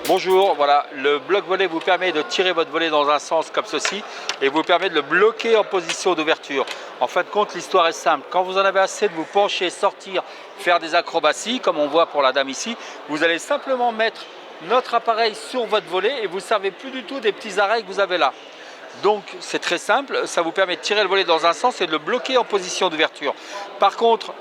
Bonjour, voilà, le bloc volet vous permet de tirer votre volet dans un sens comme ceci et vous permet de le bloquer en position d'ouverture. En fin de compte, l'histoire est simple. Quand vous en avez assez de vous pencher, sortir, faire des acrobaties, comme on voit pour la dame ici, vous allez simplement mettre notre appareil sur votre volet et vous ne servez plus du tout des petits arrêts que vous avez là. Donc c'est très simple, ça vous permet de tirer le volet dans un sens et de le bloquer en position d'ouverture. Par contre,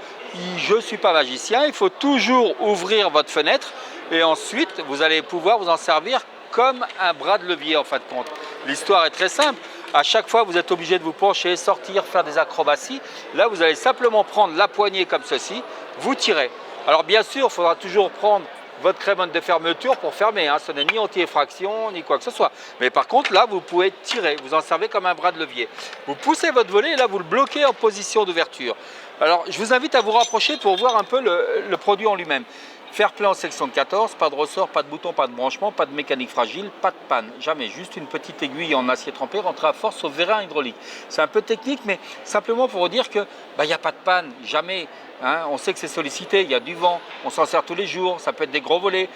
je ne suis pas magicien, il faut toujours ouvrir votre fenêtre et ensuite vous allez pouvoir vous en servir comme un bras de levier en fin de compte. L'histoire est très simple, à chaque fois vous êtes obligé de vous pencher, sortir, faire des acrobaties. Là vous allez simplement prendre la poignée comme ceci, vous tirez. Alors bien sûr il faudra toujours prendre votre crémone de fermeture pour fermer, ce n'est ni anti-effraction ni quoi que ce soit. Mais par contre là vous pouvez tirer, vous en servez comme un bras de levier. Vous poussez votre volet et là vous le bloquez en position d'ouverture. Alors je vous invite à vous rapprocher pour voir un peu le produit en lui-même. Fer plein en section de 14, pas de ressort, pas de bouton, pas de branchement, pas de mécanique fragile, pas de panne, jamais, juste une petite aiguille en acier trempé rentrée à force au vérin hydraulique. C'est un peu technique, mais simplement pour vous dire que n'y a pas de panne, jamais. On sait que c'est sollicité, il y a du vent, on s'en sert tous les jours, ça peut être des gros volets,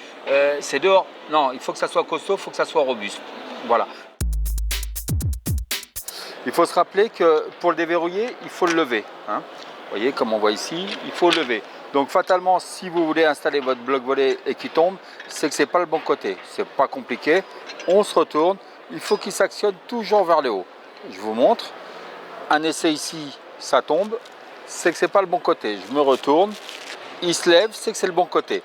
c'est dehors. Non, il faut que ça soit costaud, il faut que ça soit robuste. Voilà. Il faut se rappeler que pour le déverrouiller, il faut le lever. Vous voyez, comme on voit ici, il faut le lever. Donc fatalement, si vous voulez installer votre bloc volet et qu'il tombe, c'est que ce n'est pas le bon côté. C'est pas compliqué. On se retourne. Il faut qu'il s'actionne toujours vers le haut. Je vous montre. Un essai ici, ça tombe. C'est que ce n'est pas le bon côté. Je me retourne. Il se lève, c'est que c'est le bon côté.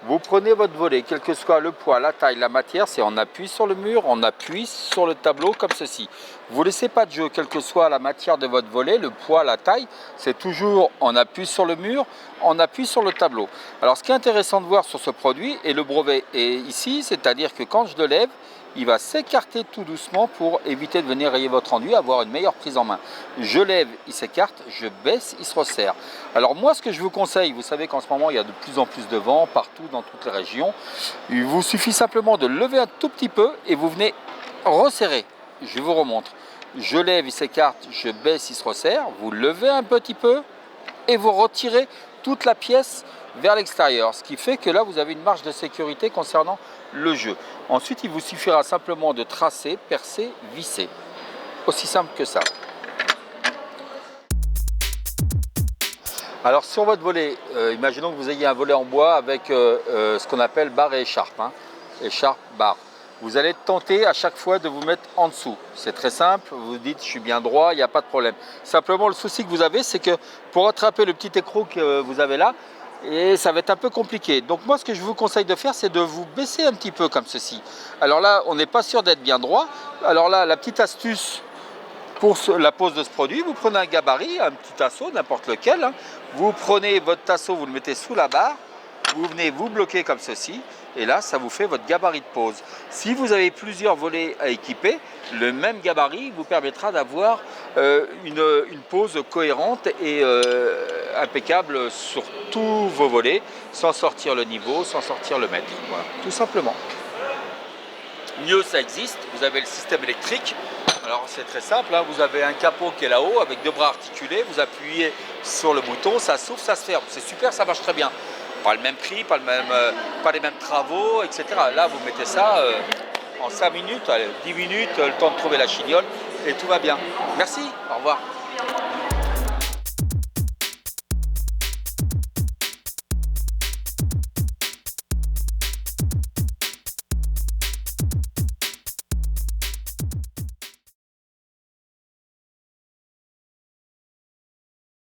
Vous prenez votre volet, quel que soit le poids, la taille, la matière, c'est on appuie sur le mur, on appuie sur le tableau comme ceci. Vous ne laissez pas de jeu, quelle que soit la matière de votre volet, le poids, la taille, c'est toujours on appuie sur le mur, on appuie sur le tableau. Alors ce qui est intéressant de voir sur ce produit, et le brevet est ici, c'est-à-dire que quand je le lève, il va s'écarter tout doucement pour éviter de venir rayer votre enduit, avoir une meilleure prise en main. Je lève, il s'écarte, je baisse, il se resserre. Alors moi, ce que je vous conseille, vous savez qu'en ce moment, il y a de plus en plus de vent partout dans toutes les régions. Il vous suffit simplement de lever un tout petit peu et vous venez resserrer. Je vous remontre. Je lève, il s'écarte, je baisse, il se resserre. Vous levez un petit peu et vous retirez toute la pièce vers l'extérieur. Ce qui fait que là, vous avez une marge de sécurité concernant le jeu. Ensuite, il vous suffira simplement de tracer, percer, visser. Aussi simple que ça. Alors sur votre volet, imaginons que vous ayez un volet en bois avec ce qu'on appelle barre et écharpe. Écharpe, barre. Vous allez tenter à chaque fois de vous mettre en dessous. C'est très simple, vous dites je suis bien droit, il n'y a pas de problème. Simplement le souci que vous avez, c'est que pour attraper le petit écrou que vous avez là, et ça va être un peu compliqué. Donc moi ce que je vous conseille de faire, c'est de vous baisser un petit peu comme ceci. Alors là, on n'est pas sûr d'être bien droit. Alors là, la petite astuce pour la pose de ce produit, vous prenez un gabarit, un petit tasseau, n'importe lequel. Vous prenez votre tasseau, vous le mettez sous la barre, vous venez vous bloquer comme ceci, et là, ça vous fait votre gabarit de pose. Si vous avez plusieurs volets à équiper, le même gabarit vous permettra d'avoir une pose cohérente et impeccable sur tous vos volets, sans sortir le niveau, sans sortir le mètre. Voilà, tout simplement. Mieux, ça existe, vous avez le système électrique. Alors c'est très simple, vous avez un capot qui est là-haut avec deux bras articulés, vous appuyez sur le bouton, ça s'ouvre, ça se ferme. C'est super, ça marche très bien. Pas le même prix, pas les mêmes travaux, etc. Là, vous mettez ça en 5 minutes, 10 minutes, le temps de trouver la chignole et tout va bien. Merci, au revoir.